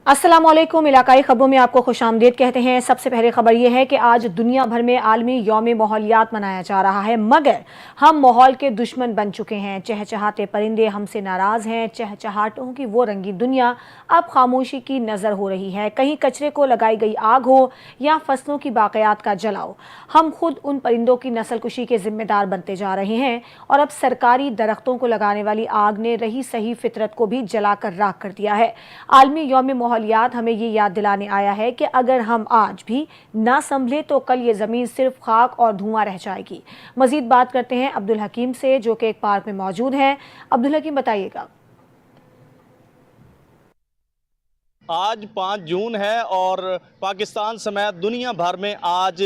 अस्सलामुअलैकुम। इलाकाई खबरों में आपको खुशामदीद कहते हैं। सबसे पहले खबर यह है कि आज दुनिया भर में आलमी यौम माहौलियात मनाया जा रहा है, मगर हम माहौल के दुश्मन बन चुके हैं। चहचहाते परिंदे हमसे नाराज हैं। चहचहाटों की वो रंगी दुनिया अब खामोशी की नजर हो रही है। कहीं कचरे को लगाई गई आग हो या फसलों की बाक़ियात का जलाओ, हम खुद उन परिंदों की नस्ल कुशी के जिम्मेदार बनते जा रहे हैं। और अब सरकारी दरख्तों को लगाने वाली आग ने रही सही फितरत को भी जलाकर राख कर दिया है। आलमी यौम माहौलियात हमें ये याद दिलाने आया है कि अगर हम आज भी ना संभले तो कल ये ज़मीन सिर्फ खाक और धुआं रह जाएगी। मजीद बात करते हैं अब्दुल हकीम से, जो कि एक पार्क में मौजूद हैं। अब्दुल हकीम, बताइएगा। आज 5 जून है और पाकिस्तान समेत दुनिया भर में आज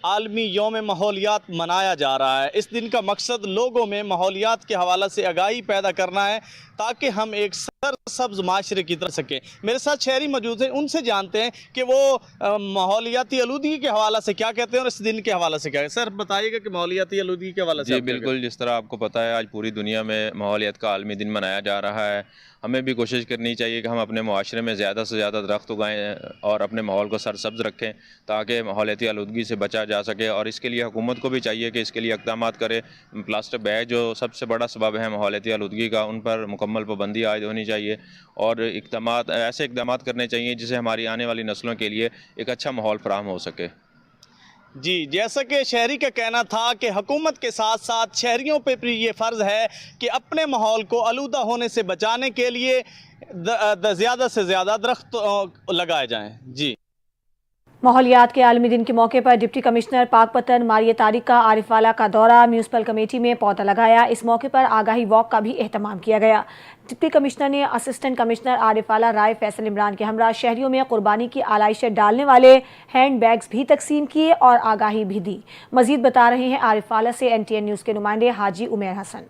आलमी यौम माहौलियात मनाया जा रहा है। इस दिन का मकसद लोगों में माहौलियात के हवाले से आगाही पैदा करना है ताकि हम एक सरसब्ज माशरे की तरफ सकें। मेरे साथ शहरी मौजूद हैं, उनसे जानते हैं कि वो माहौलियाती आलूदगी के हवाले से क्या कहते हैं और इस दिन के हवाले से क्या है। सर बताइएगा कि माहौलियाती आलूदगी के हवाले से। जी बिल्कुल, जिस तरह आपको पता है आज पूरी दुनिया में माहौलियात का आलमी दिन मनाया जा रहा है। हमें भी कोशिश करनी चाहिए कि हम अपने मुआशरे में ज़्यादा से ज़्यादा दरख्त उगाएं और अपने माहौल को सरसब्ज रखें ताकि माहौलियाती आलूदगी से बचा जा सके। और इसके लिए हुकूमत को भी चाहिए कि इसके लिए इक़दाम करे। प्लास्टिक बैग जो सबसे बड़ा सबब है माहौलियाती आलूदगी का, उन पर मुकम्मल पाबंदी आयद होनी चाहिए और ऐसे इक़दाम करने चाहिए जिससे हमारी आने वाली नस्लों के लिए एक अच्छा माहौल फराहम हो सके। जी, जैसा कि शहरी का कहना था कि हुकूमत के साथ साथ शहरियों पे भी ये फ़र्ज़ है कि अपने माहौल को आलूदा होने से बचाने के लिए ज़्यादा से ज़्यादा दरख्त लगाए जाएं। जी, माहौलियात के आलमी दिन के मौके पर डिप्टी कमिश्नर पाकपतन मारिया तारिक का आरिफवाला का दौरा, म्यूनसिपल कमेटी में पौधा लगाया। इस मौके पर आगाही वॉक का भी एहतमाम किया गया। डिप्टी कमिश्नर ने असिस्टेंट कमिश्नर आरिफवाला राय फैसल इमरान के हमरा शहरियों में कुर्बानी की आलाइशें डालने वाले हैंड बैग्स भी तकसीम किए और आगाही भी दी। मजीद बता रहे हैं आरिफवाला से NTN न्यूज़ के नुमाइंदे हाजी उमेर हसन।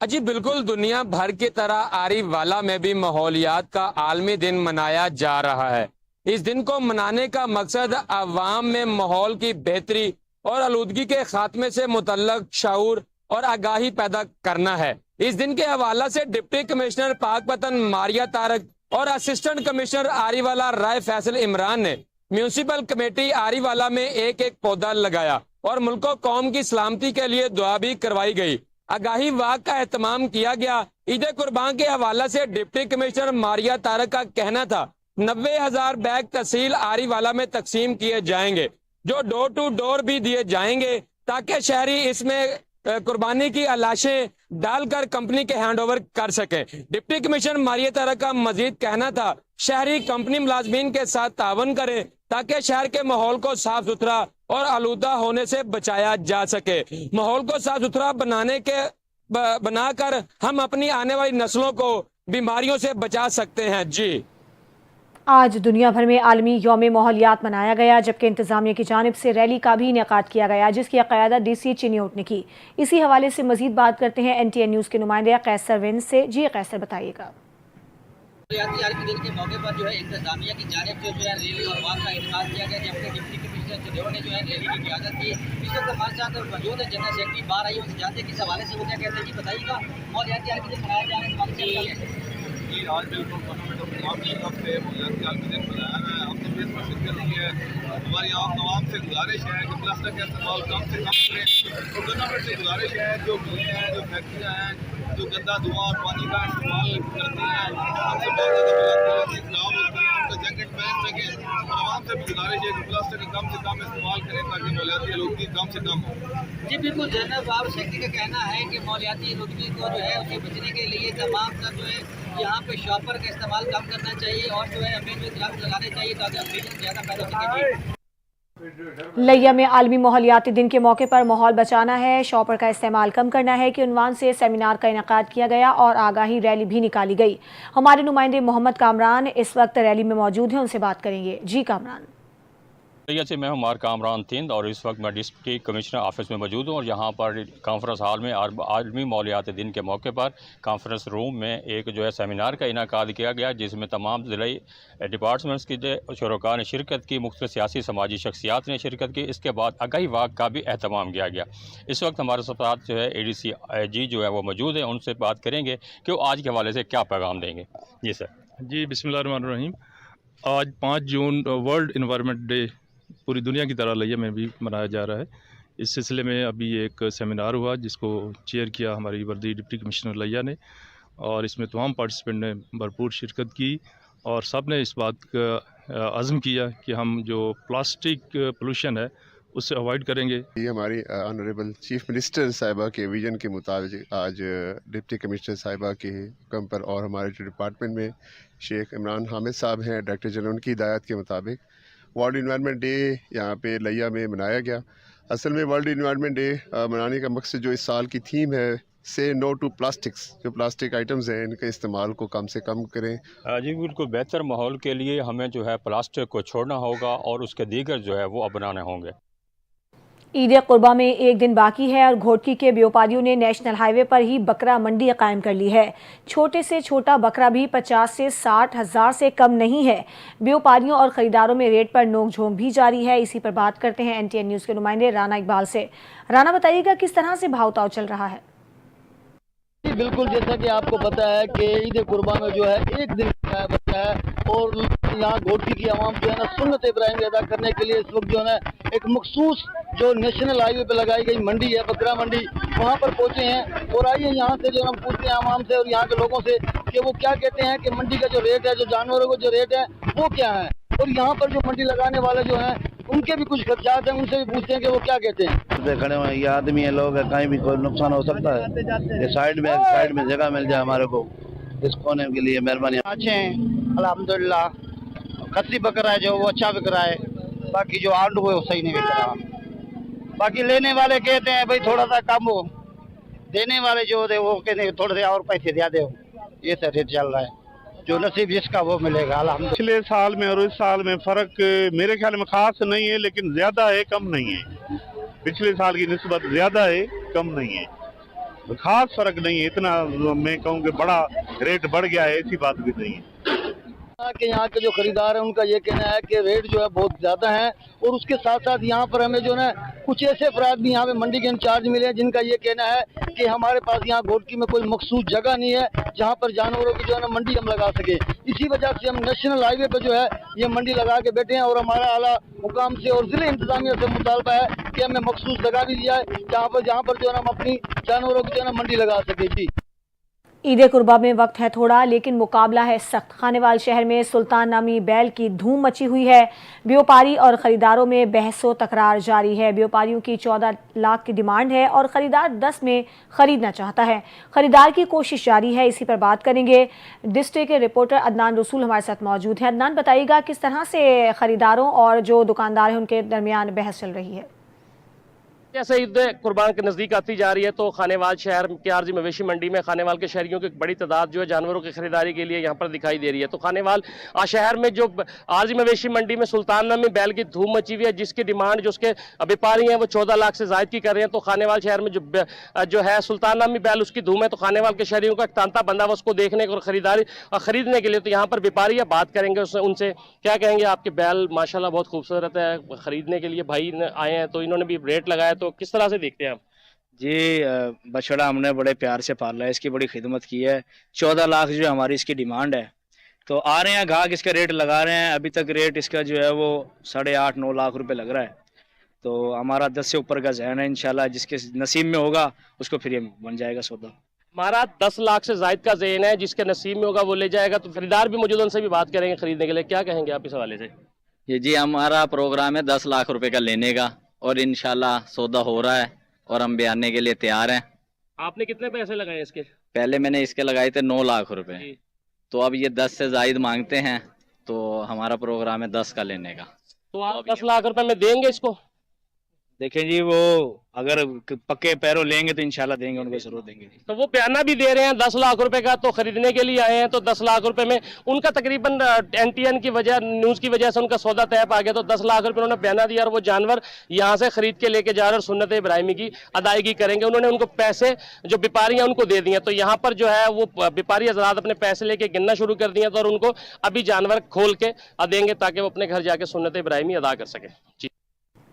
जी बिल्कुल, दुनिया भर की तरह आरिफवाला में भी माहौलियात का आलमी दिन मनाया जा रहा है। इस दिन को मनाने का मकसद अवाम में माहौल की बेहतरी और आलूदगी के खात्मे से मुतल्लक शऊर और आगाही पैदा करना है। इस दिन के हवाला से डिप्टी कमिश्नर पाकपतन मारिया तारिक और असिस्टेंट कमिश्नर आरिफवाला राय फैसल इमरान ने म्यूनसिपल कमेटी आरिफवाला में एक एक पौधा लगाया और मुल्क कौम की सलामती के लिए दुआ भी करवाई गई। आगाही वाक का एहतमाम किया गया। ईद कुर्बान के हवाला से डिप्टी कमिश्नर मारिया तारिक का कहना था 90,000 बैग तहसील आरिफवाला में तकसीम किए जाएंगे, जो डोर टू डोर भी दिए जाएंगे ताकि शहरी इसमें कुर्बानी की लाशें डालकर कंपनी के हैंड ओवर कर सके। डिप्टी कमिश्नर मारिया तारिक का मजीद कहना था शहरी कंपनी मुलाजमीन के साथ तावन करें ताकि शहर के माहौल को साफ सुथरा और आलूदा होने से बचाया जा सके। माहौल को साफ सुथरा बनाकर हम अपनी आने वाली नस्लों को बीमारियों से बचा सकते हैं। जी, आज दुनिया भर में आलमी यौम माहौलियात मनाया गया, जबकि इंतजामिया की जानिब से रैली का भी इनेकाद किया गया जिसकी क़यादत DC चिन्योट ने की। इसी हवाले से मजीद बात करते हैं NTN न्यूज़ के नुमाइंदे कैसर विंस से। जी कैसर, बताइएगा। आलमी दिन के मौके पर जो है इंतजामिया की जानिब से जो है रैली और वाक का इनेकाद किया गया, जबकि डिप्टी कमिश्नर चिन्योट ने जो है रैली की क़यादत की। इस वक्त हमारे साथ मौजूद है जनरल सेक्रेटरी बार आई, उनसे जानते हैं किस हवाले से वो क्या कहते हैं। जी बताइएगा, माहौलियाती आलमी दिन मनाया जा रहा है। आज बिल्कुल गवर्नमेंट ऑफ इस्लाम की तरफ से माहौलियाती आलमी दिन मनाया गया है। हम तो इस पर शिरकत की है। हमारी आवाम से गुजारिश है कि प्लास्टिक का इस्तेमाल कम से कम करें। तो गवर्नमेंट से गुजारिश है, जो मिलें हैं, जो फैक्ट्रियाँ हैं, जो गंदा धुआं और पानी का इस्तेमाल करती हैं, हमसे बहुत ज़्यादा खराब होती है, उनका जैकेट पहन सकें। और आवाम से भी गुजारिश है कि प्लास्टिक का कम से कम इस्तेमाल करें ताकि माहौलियाती आलूदगी कम से कम हो। जी बिल्कुल, जनरल बाबर सेक्रेटरी का कहना है कि माहौलियाती आलूदगी को जो है उससे बचने के लिए तमाम तर जो है यहाँ पे शॉपर का इस्तेमाल कम करना चाहिए और जो है हमें जो दरख्त लगाने चाहिए ताकि ऑक्सीजन ज़्यादा पैदा हो सके। लिया में आलमी माहौलियाती दिन के मौके पर माहौल बचाना है, शॉपर का इस्तेमाल कम करना है के उन्वान से सेमिनार का इनेकाद किया गया और आगाही रैली भी निकाली गई। हमारे नुमाइंदे मोहम्मद कामरान इस वक्त रैली में मौजूद हैं, उनसे बात करेंगे। जी कामरान। से मैं हूं मार कामरान थिंद और इस वक्त मैं डिस्ट्रिक्ट कमिश्नर ऑफिस में मौजूद हूं और यहाँ पर कॉन्फ्रेंस हॉल में आलमी माहौलियाती दिन के मौके पर कॉन्फ्रेंस रूम में एक जो है सेमिनार का इनेकाद किया गया जिसमें तमाम ज़िले डिपार्टमेंट्स के शुरका ने शिरकत की, मुख्तलिफ सियासी समाजी शख्सियात ने शिरकत की। इसके बाद आगाही वाक का भी एहतमाम किया गया। इस वक्त हमारे साथ जो है ADC IG जो है वो मौजूद है, उनसे बात करेंगे कि वो आज के हवाले से क्या पैगाम देंगे। जी सर। جی بسم اللہ الرحمن الرحیم. آج 5 جون ورلڈ انوائرمنٹ ڈے پوری دنیا کی طرح لیا میں بھی منایا جا رہا ہے. اس سلسلے میں ابھی ایک سیمینار ہوا جس کو چیئر کیا ہماری وردی ڈپٹی کمشنر لیا نے, اور اس میں تمام پارٹیسپینٹ نے بھرپور شرکت کی اور سب نے اس بات کا عزم کیا کہ ہم جو پلاسٹک پولوشن ہے اس سے اوائڈ کریں گے. یہ ہماری آنریبل چیف منسٹر صاحبہ کے ویژن کے مطابق آج ڈپٹی کمشنر صاحبہ کے حکم پر اور ہمارے جو ڈپارٹمنٹ میں شیخ عمران حامد صاحب ہیں ڈائریکٹر جنرل, ان کی ہدایت کے مطابق ورلڈ انوائرمنٹ ڈے یہاں پہ لیا میں منایا گیا. اصل میں ورلڈ انوائرمنٹ ڈے منانے کا مقصد جو اس سال کی تھیم ہے سے نو ٹو پلاسٹکس, جو پلاسٹک آئٹمز ہیں ان کے استعمال کو کم سے کم کریں. جی بالکل, بہتر ماحول کے لیے ہمیں جو ہے پلاسٹک کو چھوڑنا ہوگا اور اس کے دیگر جو ہے وہ اپنانے ہوں گے. عید قربہ میں ایک دن باقی ہے اور گھوٹکی کے بیوپاریوں نے نیشنل ہائی وے پر ہی بکرا منڈی قائم کر لی ہے. چھوٹے سے چھوٹا بکرا بھی 50 سے 60 ہزار سے کم نہیں ہے. بیوپاریوں اور خریداروں میں ریٹ پر نوک جھونک بھی جاری ہے. اسی پر بات کرتے ہیں NTN نیوز کے نمائندے رانا اقبال سے. رانا, بتائیے گا کس طرح سے بھاؤ تاؤ چل رہا ہے؟ بالکل, جیسا کہ آپ کو پتا ہے کہ عید قربہ میں جو ہے ایک دن بچا ہے اور یہاں گھوٹکی کی عوام جو ہے نا سنت ابراہیم ادا کرنے کے لیے اس وقت جو ہے نا ایک مخصوص جو نیشنل ہائی وے پہ لگائی گئی منڈی ہے بکرا منڈی, وہاں پر پہنچے ہیں. اور آئیے یہاں سے جو ہم پوچھتے ہیں عوام سے اور یہاں کے لوگوں سے کہ وہ کیا کہتے ہیں کہ منڈی کا جو ریٹ ہے, جو جانوروں کا جو ریٹ ہے وہ کیا ہے, اور یہاں پر جو منڈی لگانے والے جو ہیں ان کے بھی کچھ خدشات ہیں, ان سے بھی پوچھتے ہیں کہ وہ کیا کہتے ہیں. کھڑے ہوئے یہ آدمی ہے, لوگ ہیں, کہیں بھی کوئی نقصان ہو سکتا ہے. یہ سائڈ میں جگہ مل جائے ہمارے کو اس کونے کے لیے مہربانی. اچھے ہیں الحمدللہ, خصی بکرا ہے جو وہ اچھا بک رہا ہے, باقی جو آلو ہے وہ صحیح نہیں بک رہا. باقی لینے والے کہتے ہیں بھائی تھوڑا سا کم ہو, دینے والے جو ہوتے وہ کہتے ہیں تھوڑے سے اور پیسے زیادہ ہو. یہ سب ریٹ چل رہا ہے, جو نصیب جس کا وہ ملے گا الحمدللہ. پچھلے سال میں اور اس سال میں فرق میرے خیال میں خاص نہیں ہے, لیکن زیادہ ہے کم نہیں ہے. پچھلے سال کی نسبت زیادہ ہے کم نہیں ہے, خاص فرق نہیں ہے. اتنا میں کہوں کہ بڑا ریٹ بڑھ گیا ہے ایسی بات بھی نہیں ہے. کہ یہاں کے جو خریدار ہیں ان کا یہ کہنا ہے کہ ریٹ جو ہے بہت زیادہ ہیں, اور اس کے ساتھ ساتھ یہاں پر ہمیں جو ہے کچھ ایسے افراد بھی یہاں پہ منڈی کے انچارج ملے ہیں جن کا یہ کہنا ہے کہ ہمارے پاس یہاں گھوٹکی میں کوئی مخصوص جگہ نہیں ہے جہاں پر جانوروں کی جو ہے نا منڈی ہم لگا سکے. اسی وجہ سے ہم نیشنل ہائی وے پہ جو ہے یہ منڈی لگا کے بیٹھے ہیں, اور ہمارا اعلیٰ حکام سے اور ضلع انتظامیہ سے مطالبہ ہے کہ ہمیں مخصوص جگہ بھی دی جائے جہاں پر جو ہے نا ہم اپنی جانوروں کی جو ہے نا منڈی لگا سکے. جی عید قربہ میں وقت ہے تھوڑا لیکن مقابلہ ہے سخت. خانیوال شہر میں سلطان نامی بیل کی دھوم مچی ہوئی ہے. بیوپاری اور خریداروں میں بحث و تکرار جاری ہے. بیوپاریوں کی 14 لاکھ کی ڈیمانڈ ہے اور خریدار 10 میں خریدنا چاہتا ہے. خریدار کی کوشش جاری ہے. اسی پر بات کریں گے. ڈسٹرکٹ کے رپورٹر عدنان رسول ہمارے ساتھ موجود ہیں. عدنان, بتائیے گا کس طرح سے خریداروں اور جو دکاندار ہیں ان کے درمیان بحث چل رہی ہے؟ جیسے عید قربان کے نزدیک آتی جا رہی ہے تو خانیوال شہر کے عارضی مویشی منڈی میں خانیوال کے شہریوں کی ایک بڑی تعداد جو ہے جانوروں کی خریداری کے لیے یہاں پر دکھائی دے رہی ہے. تو خانیوال شہر میں جو عارضی مویشی منڈی میں سلطان نامی بیل کی دھوم مچی ہوئی ہے, جس کی ڈیمانڈ جو اس کے ویپاری ہیں وہ 14 لاکھ سے زائد کی کر رہے ہیں. تو خانیوال شہر میں جو ہے سلطان نامی بیل اس کی دھوم ہے, تو خانیوال کے شہریوں کا ایک تانتا بندہ ہوا اس کو دیکھنے اور خریدنے کے لیے. تو یہاں پر ویپاری بات کریں گے ان سے, کیا کہیں گے آپ کے بیل ماشاءاللہ بہت خوبصورت ہے, خریدنے کے لیے بھائی آئے ہیں تو انہوں نے بھی ریٹ لگایا, تو کس طرح سے دیکھتے ہیں آپ؟ جی بچڑا ہم نے بڑے پیار سے پالا ہے, اس کی بڑی خدمت کی ہے. 14 لاکھ جو ہماری اس کی ڈیمانڈ ہے, تو آ رہے ہیں گاہک اس کا ریٹ لگا رہے ہیں. ابھی تک ریٹ اس کا جو ہے وہ 8.5-9 لاکھ روپے لگ رہا ہے. تو ہمارا 10 سے اوپر کا ذہن ہے, انشاءاللہ جس کے نصیب میں ہوگا اس کو پھر یہ بن جائے گا سودا. ہمارا 10 لاکھ سے زائد کا ذہن ہے, جس کے نصیب میں ہوگا وہ لے جائے گا. تو خریدار بھی موجود, ان سے بھی بات کریں گے خریدنے کے لیے. کیا کہیں گے آپ اس حوالے سے؟ جی ہمارا پروگرام ہے 10 لاکھ روپے کا لینے کا, اور انشاءاللہ سودا ہو رہا ہے اور ہم بیانے کے لیے تیار ہیں. آپ نے کتنے پیسے لگائے اس کے؟ پہلے میں نے اس کے لگائے تھے 9 لاکھ روپے, تو اب یہ 10 سے زائد مانگتے ہیں, تو ہمارا پروگرام ہے 10 کا لینے کا. تو آپ 10 لاکھ روپے میں دیں گے اس کو؟ دیکھیں جی, وہ اگر پکے پیروں لیں گے تو انشاءاللہ دیں گے, ان کو ضرور دیں گے. تو وہ بیانہ بھی دے رہے ہیں 10 لاکھ روپے کا, تو خریدنے کے لیے آئے ہیں. تو 10 لاکھ روپے میں ان کا تقریباً NTN کی وجہ, نیوز کی وجہ سے ان کا سودا طے پا گیا. تو 10 لاکھ روپے انہوں نے بیانہ دیا اور وہ جانور یہاں سے خرید کے لے کے جا رہے اور سنت ابراہیمی کی ادائیگی کریں گے. انہوں نے ان کو پیسے جو بیپاری ہیں ان کو دے دیے. تو یہاں پر جو ہے وہ بیپاری حضرات اپنے پیسے لے کے گننا شروع کر دیے, اور ان کو ابھی جانور کھول کے دیں گے تاکہ وہ اپنے گھر جا کے سنت ابراہیمی ادا کر سکیں. جی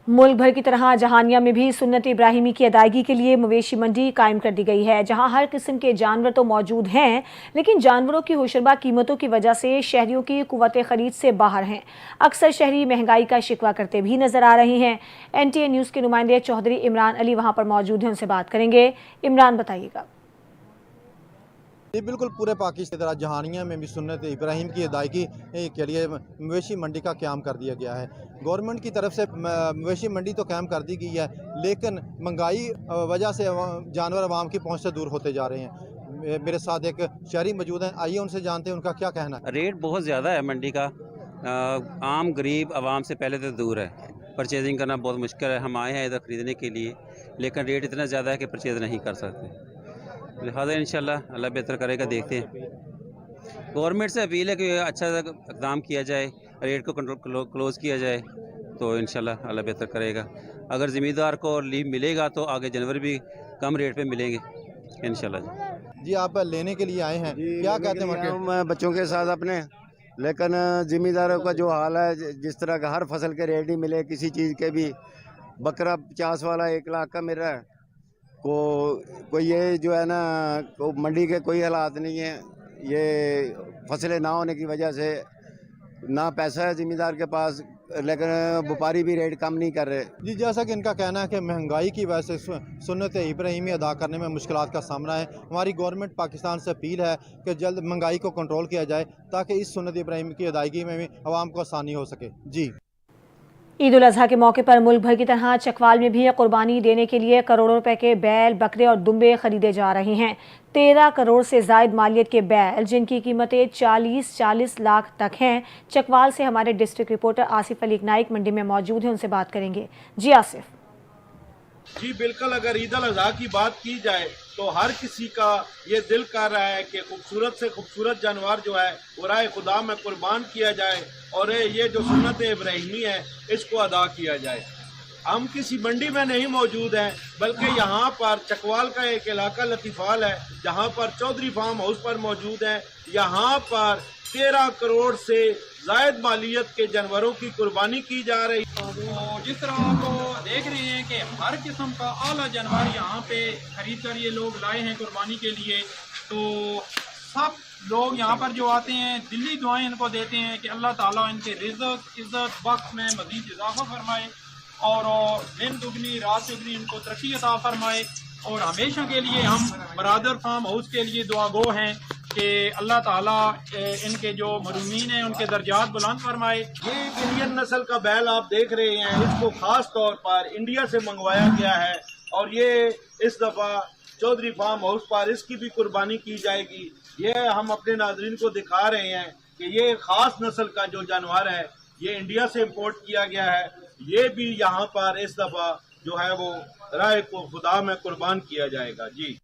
मुल्क भर की तरह जहानिया में भी सुन्नत इब्राहिमी की अदायगी के लिए मवेशी मंडी कायम कर दी गई है, जहां हर किस्म के जानवर तो मौजूद हैं, लेकिन जानवरों की होशरबा कीमतों की वजह से शहरियों की कुव्वत खरीद से बाहर हैं। अक्सर शहरी महंगाई का शिकवा करते भी नजर आ रहे हैं। NTA न्यूज़ के नुमाइंदे चौधरी इमरान अली वहां पर मौजूद हैं, उनसे बात करेंगे। इमरान, बताइएगा। जी बिल्कुल, पूरे पाकिस्तान की तरह जहानिया में भी सुन्नत इब्राहिम की अदायगी के लिए मवेशी मंडी का क़याम कर दिया गया है। गवर्नमेंट की तरफ से मवेशी मंडी तो कायम कर दी गई है, लेकिन महंगाई वजह से जानवर आवाम की पहुंच से दूर होते जा रहे हैं। मेरे साथ एक शहरी मौजूद हैं, आइए उनसे जानते हैं उनका क्या कहना है। रेट बहुत ज़्यादा है मंडी का, आम गरीब आवाम से पहले तो दूर है, परचेजिंग करना बहुत मुश्किल है। हम आए हैं इधर ख़रीदने के लिए, लेकिन रेट इतना ज़्यादा है कि परचेज़ नहीं कर सकते। लिहाजा इंशाल्लाह अल्लाह बेहतर करेगा, देखते हैं। गवर्नमेंट से अपील है कि अच्छा इक़दाम किया जाए, रेट को क्लोज़ किया जाए, तो इंशाल्लाह अल्लाह बेहतर करेगा। अगर ज़मींदार को लीव मिलेगा तो आगे जानवर भी कम रेट पे मिलेंगे इंशाल्लाह। जी आप लेने के लिए आए हैं, क्या कहते हैं? मैं बच्चों के साथ अपने, लेकिन ज़मींदारों का जो हाल है, जिस तरह का हर फसल के रेट ही मिले, किसी चीज़ के भी बकरा 50 वाला 1 लाख का मिल रहा है, कोई ये जो है ना, मंडी के कोई हालात नहीं है। ये फसलें ना होने की वजह से ना पैसा है ज़मींदार के पास, लेकिन व्यापारी भी रेट कम नहीं कर रहे। जी जैसा कि इनका कहना है कि महंगाई की वजह से सुन्नत इब्राहिमी अदा करने में मुश्किलात का सामना है। हमारी गवर्नमेंट पाकिस्तान से अपील है कि जल्द महंगाई को कंट्रोल किया जाए, ताकि इस सुन्नत इब्राहिमी की अदायगी में भी आवाम को आसानी हो सके। जी, ईद उल अजहा के मौके पर मुल्क भर की तरह चकवाल में भी कुर्बानी देने के लिए करोड़ों रुपए के बैल, बकरे और दुम्बे खरीदे जा रहे हैं। 13 करोड़ से जायद मालियत के बैल, जिनकी कीमतें 40 लाख तक हैं। चकवाल से हमारे डिस्ट्रिक्ट रिपोर्टर आसिफ अली नाइक मंडी में मौजूद हैं, उनसे बात करेंगे। जी आसिफ। जी बिल्कुल, अगर ईद उल अजहा की बात की जाए तो हर किसी का ये दिल कर रहा है कि खूबसूरत से खूबसूरत जानवर जो है वो राह खुदा में कुर्बान किया जाए और ये जो सुन्नत इब्राहिमी है इसको अदा किया जाए। हम किसी मंडी में नहीं मौजूद हैं, बल्कि यहाँ पर चकवाल का एक इलाका लतीफाल है, जहाँ पर चौधरी फार्म हाउस पर मौजूद है। यहाँ पर 13 करोड़ से जायद मालियत के जानवरों की कुर्बानी की जा रही है। तो जिस तरह आप देख रहे हैं कि हर किस्म का आला जानवर यहाँ पे खरीद कर ये लोग लाए हैं कुर्बानी के लिए, तो सब लोग यहाँ पर जो आते हैं दिली दुआएं इनको देते हैं कि अल्लाह ताला इनके रिज़्क़ इज़्ज़त वक्त में मज़ीद इजाफा फरमाए और दिन दुगनी रात दुगनी इनको तरक्की अता फरमाए। और हमेशा के लिए हम बरादर फार्म हाउस के लिए दुआ गो हैं कि अल्लाह ताला इनके जो मरूमीन हैं उनके दर्जात बुलंद फरमाए। ये इंडियन नस्ल का बैल आप देख रहे हैं, इसको खास तौर पर इंडिया से मंगवाया गया है और ये इस दफ़ा चौधरी फार्म हाउस पर इसकी भी कुर्बानी की जाएगी। ये हम अपने नाजरीन को दिखा रहे हैं कि ये खास नस्ल का जो जानवर है ये इंडिया से इम्पोर्ट किया गया है। ये भी यहाँ पर इस दफ़ा जो है वो राह को खुदा में कुर्बान किया जाएगा। जी,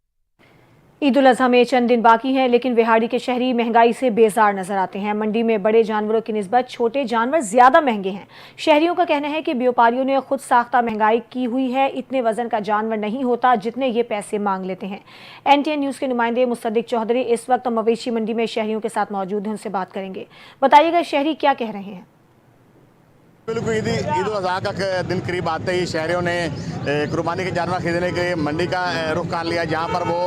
ईद उल अजहा में चंद दिन बाकी हैं, लेकिन विहाड़ी के शहरी महंगाई से बेजार नजर आते हैं। मंडी में बड़े जानवरों की निस्बत छोटे जानवर ज्यादा महंगे हैं। शहरियों का कहना है कि व्यापारियों ने खुद साख्ता महंगाई की हुई है, इतने वजन का जानवर नहीं होता जितने ये पैसे मांग लेते हैं। NTA न्यूज़ के नुमाइंदे मुस्तदिक चौधरी इस वक्त मवेशी मंडी में शहरियों के साथ मौजूद हैं, उनसे बात करेंगे। बताइएगा शहरी क्या कह रहे हैं। बिल्कुल, ईद उल अजहा का दिन करीब आते ही शहरियों ने कुर्बानी के जानवर खरीदने के लिए मंडी का रुख कर लिया, जहाँ पर वो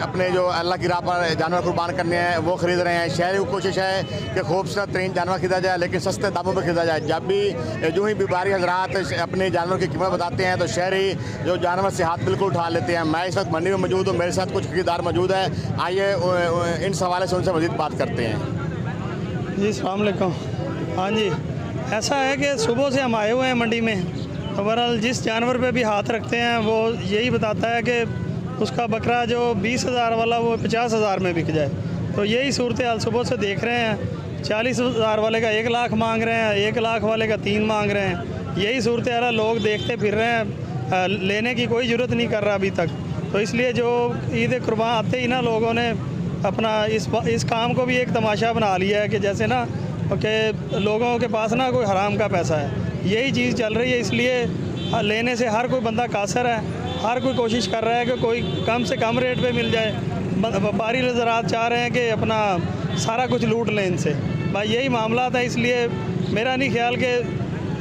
अपने जो अल्लाह की राह पर जानवर कुर्बान करने हैं वो खरीद रहे हैं। शहरी की कोशिश है कि खूबसूरत तरीन जानवर खरीदा जाए, लेकिन सस्ते दामों पर खरीदा जाए। जब भी जो ही व्यापारी हजरात अपने जानवर की कीमत बताते हैं तो शहरी जो जानवर से हाथ बिल्कुल उठा लेते हैं। मैं इस वक्त मंडी में मौजूद हूँ, मेरे साथ कुछ खरीदार मौजूद है। आइए इन सवालों से उनसे मज़ीद बात करते हैं। जी अस्सलाम वालेकुम। हाँ जी, ऐसा है कि सुबह से हम आए हुए हैं मंडी में, तो बहरहाल जिस जानवर पे भी हाथ रखते हैं वो यही बताता है कि उसका बकरा जो 20,000 वाला वो 50,000 में बिक जाए। तो यही सूरत हाल सुबह से देख रहे हैं। 40,000 वाले का 1 लाख मांग रहे हैं, 1 लाख वाले का 3 मांग रहे हैं। यही सूरत हाल लोग देखते फिर रहे हैं, लेने की कोई ज़रूरत नहीं कर रहा अभी तक। तो इसलिए जो ईद कुर्बान आते ही ना लोगों ने अपना इस काम को भी एक तमाशा बना लिया है कि जैसे ना कि लोगों के पास ना कोई हराम का पैसा है, यही चीज़ चल रही है। इसलिए लेने से हर कोई बंदा कासर है, हर कोई कोशिश कर रहा है कि कोई कम से कम रेट पे मिल जाए। व्यापारी हज़रात चाह रहे हैं कि अपना सारा कुछ लूट लें इनसे, भाई यही मामला था। इसलिए मेरा नहीं ख्याल कि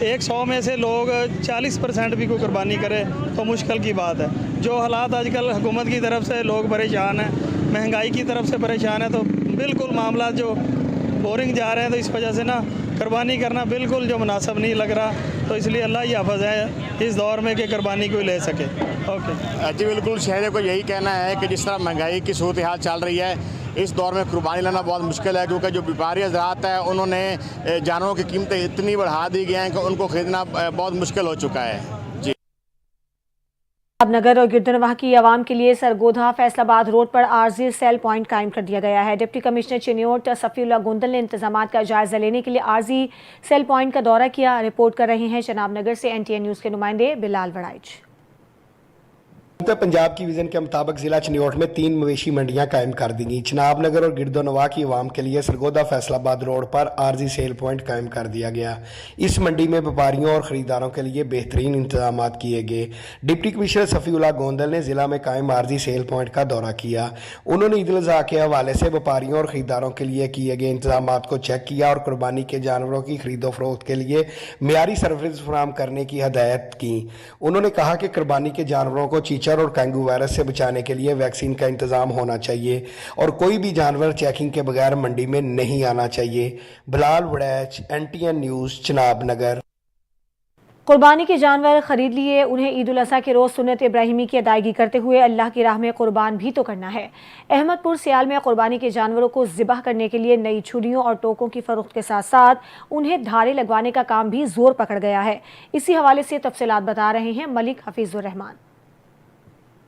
100 में से लोग 40% भी कोई कुर्बानी करे तो मुश्किल की बात है। जो हालात आजकल हुकूमत की तरफ से लोग परेशान हैं, महंगाई की तरफ से परेशान है, तो बिल्कुल मामला जो बोरिंग जा रहे हैं, तो इस वजह से ना कुर्बानी करना बिल्कुल जो मुनासिब नहीं लग रहा। तो इसलिए अल्लाह ही हाफ़िज़ है इस दौर में कि कुर्बानी कोई ले सके। ओके जी बिल्कुल, शहरियों को यही कहना है कि जिस तरह महंगाई की सूरत हाल चल रही है, इस दौर में कुर्बानी लाना बहुत मुश्किल है, क्योंकि जो व्यापारी हज़रात है उन्होंने जानवरों की कीमतें इतनी बढ़ा दी गई हैं कि उनको ख़रीदना बहुत मुश्किल हो चुका है। जी नगर और गिरदनवाह की आवाम के लिए सरगोधा फैसलाबाद रोड पर आरजी सेल पॉइंट कायम कर दिया गया है। डिप्टी कमिश्नर चिन्योट सफ़ीउल्लाह गोंदल ने इंतजामात का जायजा लेने के लिए आरजी सेल पॉइंट का दौरा किया। रिपोर्ट कर रहे हैं जनाब नगर से NTN न्यूज़ के नुमाइंदे बिलाल वड़ाइच। उत्तर पंजाब की विजन के मुताबिक जिला चिन्योट में 3 मवेशी मंडियां कायम कर दी गई। चिनाब नगर और गिरदोनवा की आवाम के लिए सरगोदा फैसलाबाद रोड पर आरजी सेल पॉइंट कायम कर दिया गया। इस मंडी में व्यापारियों और खरीदारों के लिए बेहतरीन इंतजाम किए गए। डिप्टी कमिश्नर सफ़ीउल्लाह गोंदल ने जिला में कायम आरजी सेल पॉइंट का दौरा किया। उन्होंने ईद उल अज़हा के हवाले से व्यापारियों और खरीदारों के लिए किए गए इंतजाम को चेक किया और कुर्बानी के जानवरों की खरीदो फरोख्त के लिए मेयारी सर्विस फराहम करने की हदायत की। उन्होंने कहा कि कुर्बानी के जानवरों को चीचर और डेंगू वायरस से बचाने के लिए वैक्सीन का इंतजाम होना चाहिए और कोई भी जानवर चेकिंग के बगैर मंडी में नहीं आना चाहिए। बिलाल वड़ैच, NTN न्यूज़, चिनाब नगर। कुर्बानी के जानवर खरीद लिए, उन्हें ईद उल अज़हा के रोज़ सुन्नत इब्राहिमी की अदायगी करते हुए अल्लाह की राह में कुर्बान भी तो करना है। अहमदपुर सियाल में कुर्बानी के जानवरों को ज़िबह करने के लिए नई छुरियों और टोकों की फरोख्त के साथ साथ उन्हें धारे लगवाने का काम भी जोर पकड़ गया है। इसी हवाले से तफसीलात बता रहे हैं मलिक हफीजुर रहमान।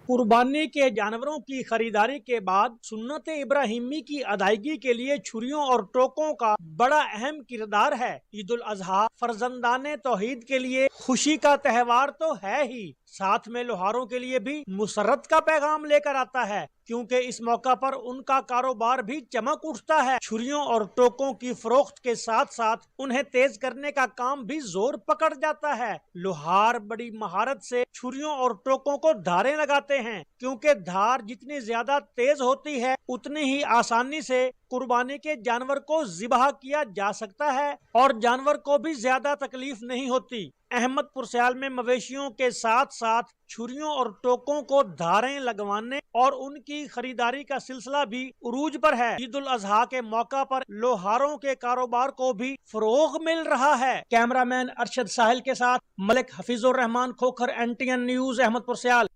कुर्बानी के जानवरों की खरीदारी के बाद सुन्नत इब्राहिमी की अदायगी के लिए छुरियों और टोकों का बड़ा अहम किरदार है। ईद उल अज़हा फर्जंदाने तौहीद के लिए खुशी का त्यौहार तो है ही, साथ में लोहारों के लिए भी मुसरत का पैगाम लेकर आता है, क्योंकि इस मौका पर उनका कारोबार भी चमक उठता है। छुरियों और टोकों की फरोख्त के साथ साथ उन्हें तेज करने का काम भी जोर पकड़ जाता है। लोहार बड़ी महारत से छुरियों और टोकों को धारें लगाते हैं, क्योंकि धार जितनी ज्यादा तेज होती है उतनी ही आसानी से कुर्बानी के जानवर को ज़िबह किया जा सकता है और जानवर को भी ज्यादा तकलीफ नहीं होती। अहमदपुर सियाल में मवेशियों के साथ साथ छुरियों और टोकों को धारें लगवाने और उनकी खरीदारी का सिलसिला भी उरूज पर है। ईद उल अज़हा के मौका पर लोहारों के कारोबार को भी फरोग मिल रहा है। कैमरामैन अरशद साहिल के साथ मलिक हफीजुर रहमान, खोखर, NTN न्यूज़, अहमदपुर सियाल।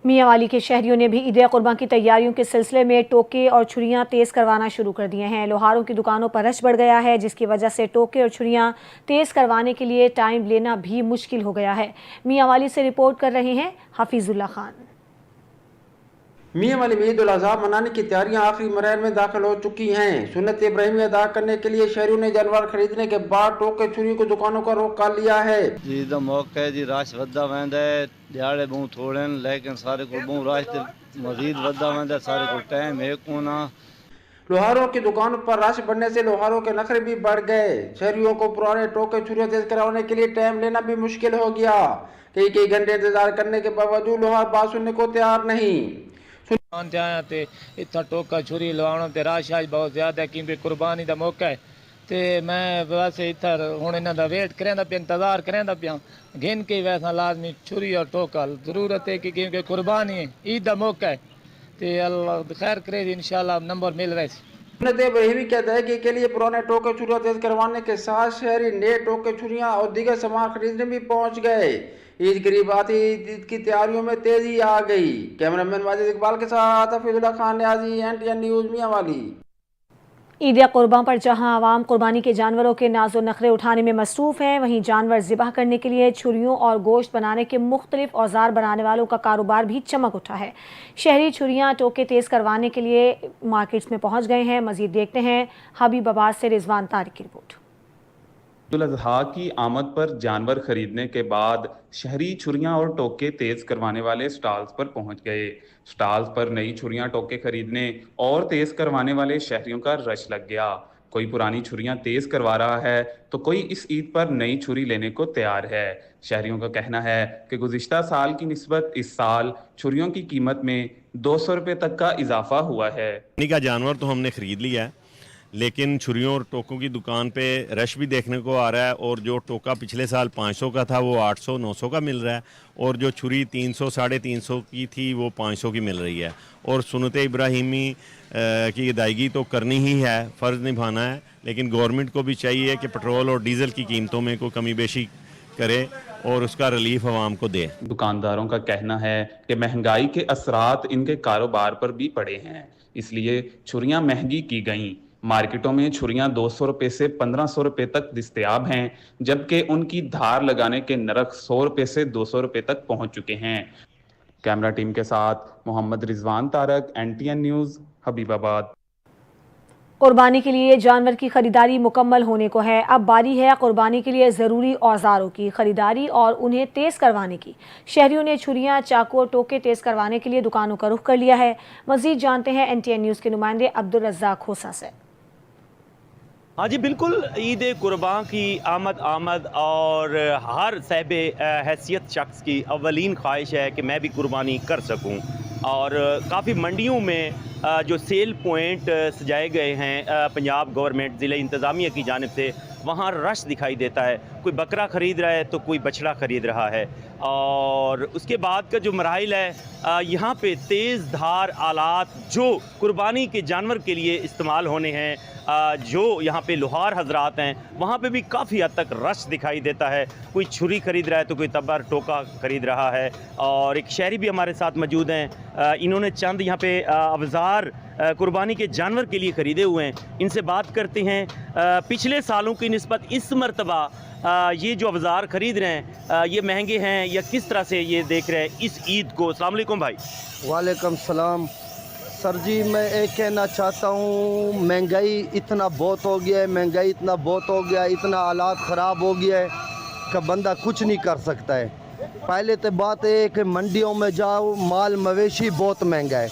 मियांवाली के शहरियों ने भी ईद कुर्बान की तैयारियों के सिलसिले में टोके और छुरियां तेज़ करवाना शुरू कर दिए हैं। लोहारों की दुकानों पर रश बढ़ गया है, जिसकी वजह से टोके और छुरियां तेज़ करवाने के लिए टाइम लेना भी मुश्किल हो गया है। मियांवाली से रिपोर्ट कर रहे हैं हफीजुल्लाह खान। मियांवाली में ईद उल अज़हा मनाने की तैयारियां आखिरी मरहल में दाखिल हो चुकी हैं। सुन्नत इब्राहिमी अदा करने के लिए शहरियों ने जानवर खरीदने के बाद टोके छुरी को दुकानों का रुख कर लिया है। जी दा मौका है जी, रश वधा वेंदा है, दिहाड़े बहुत थोड़े हैं, लेकिन सारे को बहुत रश ते मजीद वधा वेंदा, सारे को टाइम है कोना। लोहारों की दुकानों पर रश बढ़ने से लोहारों के नखरे भी बढ़ गए। शहरियों को पुराने टोके छुरियां तेज करवाने के लिए टाइम लेना भी मुश्किल हो गया। कई घंटे इंतजार करने के बावजूद लोहार बात सुनने को तैयार नहीं। आया ते इतना टोका छुरी लवाणों ते रश आज बहुत ज्यादा है, क्योंकि कुर्बानी का मौका है। ते मैं वैसे इधर हुण इन्हां दा वेट करेंदा पिया, इंतजार करेंदा पिया, गिन के वैसा लाजमी छुरी और टोका जरूरत है, क्योंकि कुर्बानी है, ईद का मौका है। ते अल्लाह खैर करे, इंशाल्लाह नंबर मिल रहे। सुन्नत इब्राहिमी की अदायगी के लिए पुराने टोके छुरियां तेज करवाने के साथ शहरी नए टोके छुरियां और दीगर सामान खरीदने भी पहुंच गए। ईद करीब आती ईद की तैयारियों में तेजी आ गई। कैमरामैन वाजिद इकबाल के साथ हफीजुल्लाह खान न्याजी, NTN न्यूज़, मियांवाली। ईद कुर्बान पर जहां आवाम कुर्बानी के जानवरों के नाज़ो नखरे उठाने में मसरूफ़ हैं, वहीं जानवर ज़िबह करने के लिए छुरियों और गोश्त बनाने के मुख्तलिफ औजार बनाने वालों का कारोबार भी चमक उठा है। शहरी छुरियां टोके तेज़ करवाने के लिए मार्केट्स में पहुंच गए हैं। मज़ीद देखते हैं हबीबाबाद से रिजवान तारिक की रिपोर्ट। ईद उल अज़हा की आमद पर जानवर खरीदने के बाद शहरी छुरियां और टोके तेज करवाने वाले स्टॉल्स पर पहुंच गए। स्टॉल्स पर नई छुरियां टोके खरीदने और तेज करवाने वाले शहरियों का रश लग गया। कोई पुरानी छुरियां तेज करवा रहा है तो कोई इस ईद पर नई छुरी लेने को तैयार है। शहरियों का कहना है कि गुज़िश्ता साल की निस्बत इस साल छुरियों की कीमत में 200 रुपये तक का इजाफा हुआ है। का जानवर तो हमने खरीद लिया है, लेकिन छुरियों और टोकों की दुकान पे रश भी देखने को आ रहा है और जो टोका पिछले साल 500 का था वो 800 900 का मिल रहा है और जो छुरी 300 350 की थी वो 500 की मिल रही है। और सुन्नत इब्राहिमी की अदायगी तो करनी ही है, फ़र्ज़ निभाना है, लेकिन गवर्नमेंट को भी चाहिए कि पेट्रोल और डीज़ल की कीमतों में कोई कमी बेशी करे और उसका रिलीफ आवाम को दे। दुकानदारों का कहना है कि महंगाई के असरात इनके कारोबार पर भी पड़े हैं, इसलिए छुरियां महंगी की गईं। मार्केटों में छुरियां 200 रुपये से 1500 रुपये तक दस्तयाब हैं, जबकि उनकी धार लगाने के नरख 100 रुपये से 200 रुपये तक पहुंच चुके हैं। कैमरा टीम के साथ मोहम्मद रिजवान तारक, NTN न्यूज़, हबीबाबाद। कुर्बानी के लिए जानवर की खरीदारी मुकम्मल होने को है। अब बारी है कुर्बानी के लिए ज़रूरी औजारों की खरीदारी और उन्हें तेज़ करवाने की। शहरियों ने छुरियां, चाकू और टोके तेज़ करवाने के लिए दुकानों का रुख कर लिया है। मज़ीद जानते हैं NTN न्यूज़ के नुमाइंदे अब्दुल रज़्ज़ाक खोसा से। हाँ जी बिल्कुल, ईद कुर्बान की आमद और हर साहिब हैसियत शख्स की अवलीन ख्वाहिश है कि मैं भी कुर्बानी कर सकूं। और काफ़ी मंडियों में जो सेल पॉइंट सजाए गए हैं पंजाब गवर्नमेंट ज़िले इंतज़ामिया की जानिब से, वहाँ रश दिखाई देता है। कोई बकरा ख़रीद रहा है तो कोई बछड़ा ख़रीद रहा है। और उसके बाद का जो मराहिल है, यहाँ पे तेज़ धार आलात जो कुर्बानी के जानवर के लिए इस्तेमाल होने हैं, जो यहाँ पे लोहार हजरात हैं, वहाँ पे भी काफ़ी हद तक रश दिखाई देता है। कोई छुरी ख़रीद रहा है तो कोई तबर टोका ख़रीद रहा है। और एक शहरी भी हमारे साथ मौजूद हैं, इन्होंने चंद यहाँ पे अवजार कुर्बानी के जानवर के लिए ख़रीदे हुए हैं। इनसे बात करते हैं। पिछले सालों की निस्बत इस मरतबा ये जो अवजार ख़रीद रहे हैं ये महंगे हैं या किस तरह से ये देख रहे हैं इस ईद को? अस्सलाम वालेकुम भाई। वालेकुम सलाम। सर जी, मैं एक कहना चाहता हूँ, महंगाई इतना बहुत हो गया है, महंगाई इतना बहुत हो गया है, इतना हालात ख़राब हो गया है कि बंदा कुछ नहीं कर सकता है। पहले तो बात है कि मंडियों में जाओ, माल मवेशी बहुत महंगा है।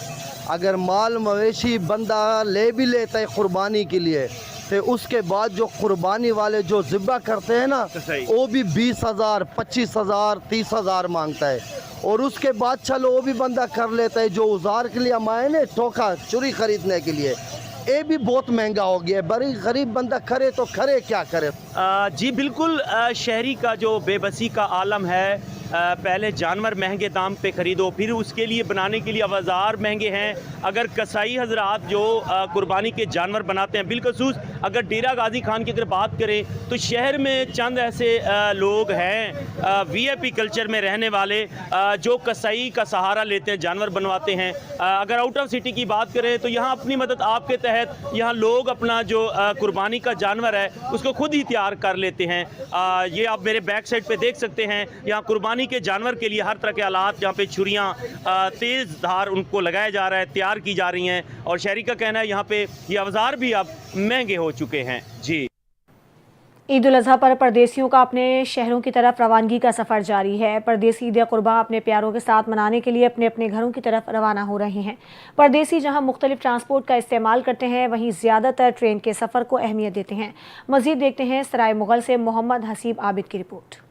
अगर माल मवेशी बंदा ले भी लेता है कुर्बानी के लिए, तो उसके बाद जो कुर्बानी वाले जो ज़िब्हा करते हैं ना, वो भी 20,000, 25,000, 30,000 मांगता है। और उसके बाद चलो वो भी बंदा कर लेता है। जो औजार के लिए हम आए ना, टोका छुरी खरीदने के लिए, ये भी बहुत महंगा हो गया है। बड़ी गरीब बंदा करे तो करे क्या करे। जी बिल्कुल, शहरी का जो बेबसी का आलम है, पहले जानवर महंगे दाम पे ख़रीदो, फिर उसके लिए बनाने के लिए औजार महंगे हैं। अगर कसाई हजरात जो कुर्बानी के जानवर बनाते हैं, बिलखसूस अगर डेरा गाजी खान की अगर बात करें तो शहर में चंद ऐसे लोग हैं VIP कल्चर में रहने वाले जो कसाई का सहारा लेते हैं, जानवर बनवाते हैं। अगर आउट ऑफ सिटी की बात करें तो यहाँ अपनी मदद आपके तहत यहाँ लोग अपना जो कुर्बानी का जानवर है उसको खुद ही तैयार कर लेते हैं। ये आप मेरे बैक साइड पे देख सकते हैं, यहाँ कुर्बानी के जानवर के लिए हर तरह के आलात, यहाँ पे छुरियाँ, तेज़ धार उनको लगाया जा रहा है, तैयार की जा रही हैं। और शहरी का कहना है यहाँ पे ये औजार भी अब महंगे हो चुके हैं। जी, ईद उल अज़हा पर परदेसियों का अपने शहरों की तरफ रवानगी का सफ़र जारी है। परदेसी ईद कुर्बान अपने प्यारों के साथ मनाने के लिए अपने अपने घरों की तरफ रवाना हो रहे हैं। परदेसी जहां मुख्तलिफ ट्रांसपोर्ट का इस्तेमाल करते हैं, वहीं ज़्यादातर ट्रेन के सफ़र को अहमियत देते हैं। मज़ीद देखते हैं सराय मुगल से मोहम्मद हसीब आबिद की रिपोर्ट।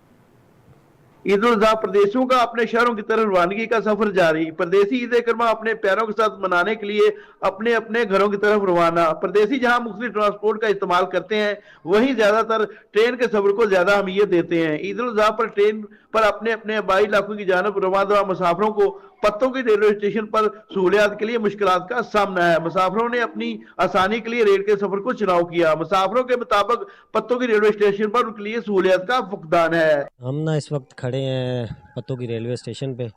ईद उल अज़हा परदेसियों का अपने शहरों की तरफ रवानगी का सफर जारी। परदेसी ईद कुर्बान अपने प्यारों के साथ मनाने के लिए अपने अपने घरों की तरफ रवाना। परदेसी जहां मुख्तलिफ ट्रांसपोर्ट का इस्तेमाल करते हैं, वहीं ज्यादातर ट्रेन के सफर को ज्यादा अहमियत देते हैं। ईद उल अज़हा पर ट्रेन पर अपने अपने आबाई इलाकों की जानब रवाना मुसाफिरों को पत्तों की रेलवे स्टेशन पर सहूलियात के लिए मुश्किलात का सामना है। मुसाफिरों ने अपनी आसानी के लिए रेल के सफर को चुनाव किया। मुसाफिरों के मुताबिक पत्तों की रेलवे स्टेशन पर उनके लिए सहूलियात का फुकदान है। हम ना इस वक्त खड़े हैं पत्तों की रेलवे स्टेशन पे।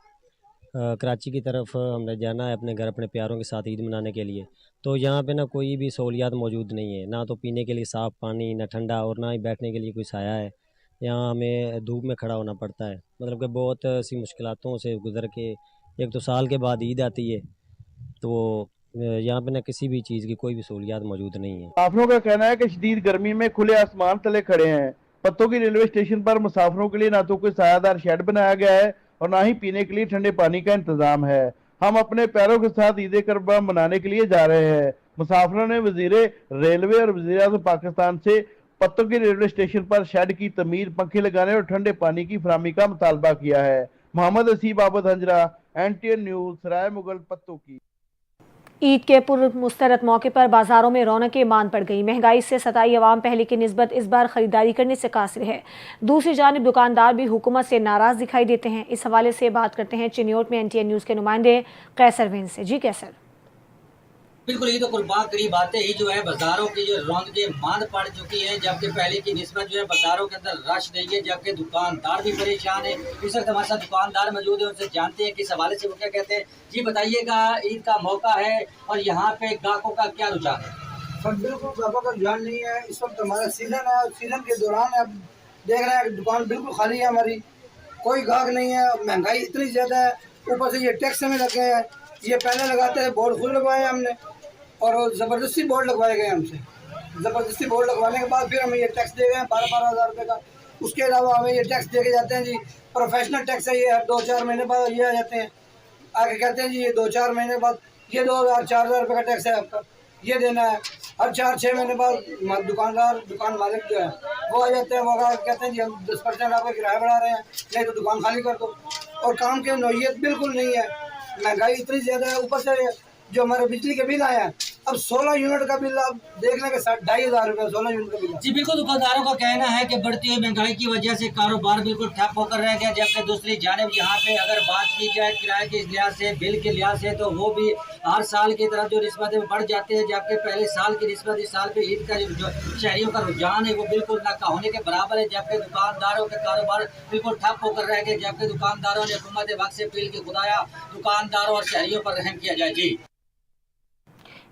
कराची की तरफ हमने जाना है अपने घर, अपने प्यारों के साथ ईद मनाने के लिए। तो यहाँ पे ना कोई भी सहूलियात मौजूद नहीं है, ना तो पीने के लिए साफ़ पानी, ना ठंडा, और ना ही बैठने के लिए कोई साया है। यहाँ हमें धूप में खड़ा होना पड़ता है। मतलब कि बहुत सी मुश्किलातों से गुजर के, एक तो साल के बाद ईद आती है, तो यहाँ पे ना किसी भी चीज़ की कोई भी सहूलियात मौजूद नहीं है। मुसाफिरों का कहना है कि शदीद गर्मी में खुले आसमान तले खड़े हैं। पत्तों की रेलवे स्टेशन पर मुसाफिरों के लिए ना तो कोई सायादार शेड बनाया गया है और ना ही पीने के लिए ठंडे पानी का इंतजाम है। हम अपने प्यारों के साथ ईद कुर्बान मनाने के लिए जा रहे हैं। मुसाफिरों ने वजीर रेलवे और वज़ीर-ए-आज़म पाकिस्तान से पत्तों की रेलवे स्टेशन पर शेड की तमीर, पंखे लगाने और ठंडे पानी की फराहमी का मुतालबा किया है। मोहम्मद हसीब आबिद हंजरा, NTN न्यूज़, सराय मुगल, पत्तों की। ईद के पूर्व मुस्तरद मौके पर बाजारों में रौनकें मान पड़ गई। महंगाई से सताई अवाम पहले की निस्बत इस बार खरीदारी करने से कासिर है। दूसरी जानिब दुकानदार भी हुकूमत से नाराज दिखाई देते हैं। इस हवाले से बात करते हैं चिन्योट में NTN न्यूज़ के नुमाइंदे कैसर विन से। जी कैसर। बिल्कुल, ईद कुर्बान करीब आते ही जो है बाजारों की जो रौनकें मांद पड़ चुकी है, जबकि पहले की निस्बत जो है बाजारों के अंदर रश नहीं है, जबकि दुकानदार भी परेशान है। इस वक्त हमारे साथ दुकानदार मौजूद है, उनसे जानते हैं कि इस हवाले से वो क्या कहते हैं। जी बताइएगा, ईद का मौका है और यहाँ पे ग्राहकों का क्या रुझान है? सर बिल्कुल ग्राहकों का रुझान नहीं है। इस वक्त हमारा सीजन है, सीजन के दौरान अब देख रहे हैं दुकान बिल्कुल खाली है, हमारी कोई ग्राहक नहीं है। महंगाई इतनी ज़्यादा है, ऊपर से ये टैक्स में लगे हैं। ये पहले लगाते हैं बोर्ड खुद लगवाए हमने और ज़बरदस्ती बोर्ड लगवाए गए हमसे। ज़बरदस्ती बोर्ड लगवाने के बाद फिर हमें ये टैक्स दे गए हैं 12-12 हज़ार रुपये का। उसके अलावा हमें ये टैक्स दे के जाते हैं जी, प्रोफेशनल टैक्स है, ये हर 2-4 महीने बाद ये आ जाते हैं। आगे कहते हैं जी ये 2-4 महीने बाद ये 2,000-4,000 रुपये का टैक्स है आपका, ये देना है। हर 4-6 महीने बाद दुकान मालिक जो है वो आ जाते हैं, वो कहते हैं जी हम 10% आपका किराया बढ़ा रहे हैं, नहीं तो दुकान खाली कर दो। और काम की नौयत बिल्कुल नहीं है, महंगाई इतनी ज़्यादा है। ऊपर से जो हमारे बिजली के बिल आए हैं, अब 16 यूनिट का बिल आप देख लें कि 2,500 रुपये 16 यूनिट का बिल। जी बिल्कुल, दुकानदारों का कहना है कि बढ़ती हुई महंगाई की वजह से कारोबार बिल्कुल ठप होकर रह गया। जबकि दूसरी जानिब यहाँ पे अगर बात की जाए किराए के लिहाज से, बिल के लिहाज से, तो वो भी हर साल की तरफ जो निस्बत बढ़ जाते हैं। जबकि पहले साल की निस्बत इस साल पे ईद का जो शहरियों का रुझान है वो बिल्कुल ना का होने के बराबर है। जबकि दुकानदारों के कारोबार बिल्कुल ठप होकर रह गए। जबकि दुकानदारों ने हुकूमत वक्त से अपील की खुदाया दुकानदारों और शहरियों पर रहम किया जाए। जी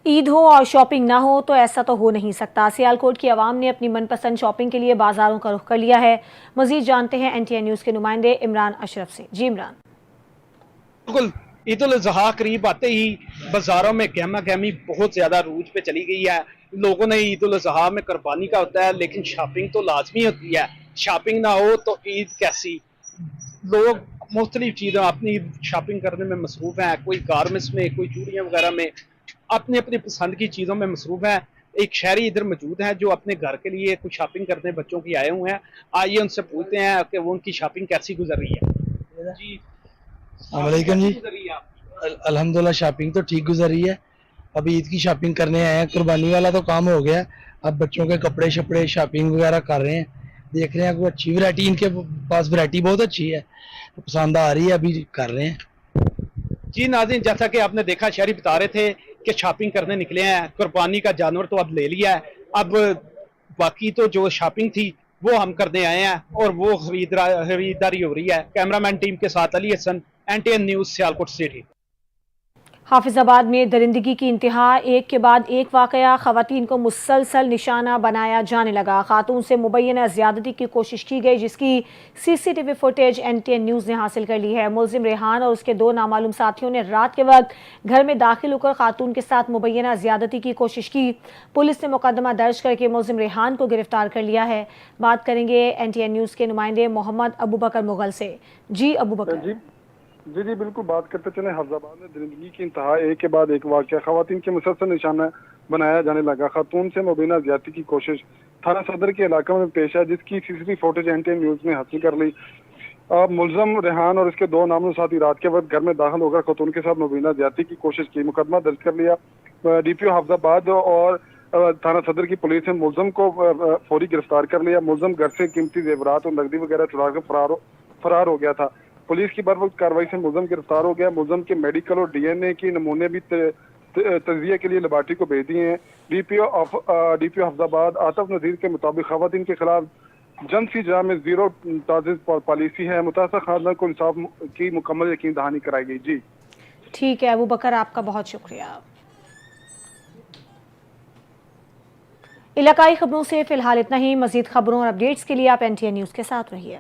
ईद हो और शॉपिंग ना हो तो ऐसा तो हो नहीं सकता। सियालकोट की आवाम ने अपनी मनपसंद शॉपिंग के लिए बाजारों का रुख कर लिया है। मजीद जानते हैं NTN न्यूज़ के नुमाइंदे इमरान अशरफ से। जी इमरान। बिल्कुल, ईद उल अज़हा करीब आते ही बाजारों में गहमा गहमी बहुत ज़्यादा रूज पे चली गई है। लोगों ने ईद उल अज़हा में कुर्बानी का होता है, लेकिन शॉपिंग तो लाजमी होती है। शॉपिंग ना हो तो ईद कैसी। लोग मुख्तलिफ चीज़ें अपनी शॉपिंग करने में मसरूफ़ हैं, कोई गारमेंट्स में, कोई चूड़ियाँ वगैरह में, अपनी अपनी पसंद की चीज़ों में मसरूफ़ है। एक शहरी इधर मौजूद है जो अपने घर के लिए कुछ शॉपिंग करने बच्चों की आए हुए हैं। आइए उनसे पूछते हैं कि वो उनकी शॉपिंग कैसी गुजर रही है। जी अस्सलामुअलैकुम जी। अल्हम्दुलिल्लाह शॉपिंग तो ठीक गुजर रही है। अभी ईद की शॉपिंग करने आए हैं, कुर्बानी वाला तो काम हो गया। अब बच्चों के कपड़े शपड़े शॉपिंग वगैरह कर रहे हैं, देख रहे हैं कोई अच्छी वैरायटी, इनके पास वैरायटी बहुत अच्छी है, पसंद आ रही है, अभी कर रहे हैं। जी नाज़रीन, जैसा कि आपने देखा शहरी बता रहे थे कि शॉपिंग करने निकले हैं, कुर्बानी का जानवर तो अब ले लिया है, अब बाकी तो जो शॉपिंग थी वो हम करने आए हैं और वो खरीदारी हो रही है। कैमरामैन टीम के साथ Ali Hasan, NTN news Sialkot city. Hafizabad में दरिंदगी की इंतहा, एक के बाद एक वाकया, खवातीन को मुसलसल निशाना बनाया जाने लगा। खातून से मुबैना ज़्यादती की कोशिश की गई, जिसकी CCTV फुटेज NTN न्यूज़ ने हासिल कर ली है। मुलजिम रेहान और उसके 2 नामालूम साथियों ने रात के वक्त घर में दाखिल होकर खातून के साथ मुबैना ज़्यादती की कोशिश की। पुलिस ने मुकदमा दर्ज करके मुलजिम रेहान को गिरफ्तार कर लिया है। बात करेंगे NTN न्यूज़ के नुमाइंदे मोहम्मद अबू बकर मुगल से। जी अबू बकर। जी बिल्कुल, बात करते चले। हाफिजाबाद में दरिंदगी की इंतहा, एक के बाद एक वाक़या, खवातीन के मुसलसल निशाना बनाया जाने लगा। खातून से मुबैना ज़्यादती की कोशिश थाना सदर के इलाके में पेश है, जिसकी CCTV फुटेज NTN न्यूज़ ने हासिल कर ली। मुलज़म रेहान और इसके 2 नामज़द साथी रात के वक्त घर में दाखिल होकर खातून के साथ मुबैना ज़्यादती की कोशिश की। मुकदमा दर्ज कर लिया। DPO हाफिजाबाद और थाना सदर की पुलिस ने मुलज़म को फौरी गिरफ्तार कर लिया। मुलज़म घर से कीमती जेवरात और नकदी वगैरह चुरा कर फरार हो गया था। पुलिस की बरवक्त कार्रवाई से मुलज़म गिरफ्तार हो गया। मुलज़म के मेडिकल और DNA की नमूने भी तजिया के लिए लेबॉर्ट्री को भेज दिए हैं। DPO हाफिजाबाद आतिफ नज़ीर के मुताबिक खवातीन के खिलाफ जन सी जरा में 0 टॉलरेंस पॉलिसी है। मुतासर खानदान को इंसाफ की मुकम्मल यकीन दहानी कराई गई। जी ठीक है अबू बकर, आपका बहुत शुक्रिया। इलाकाई खबरों से फिलहाल इतना ही। मजीद खबरों और अपडेट्स के लिए आप NTN न्यूज़ के साथ रहिए।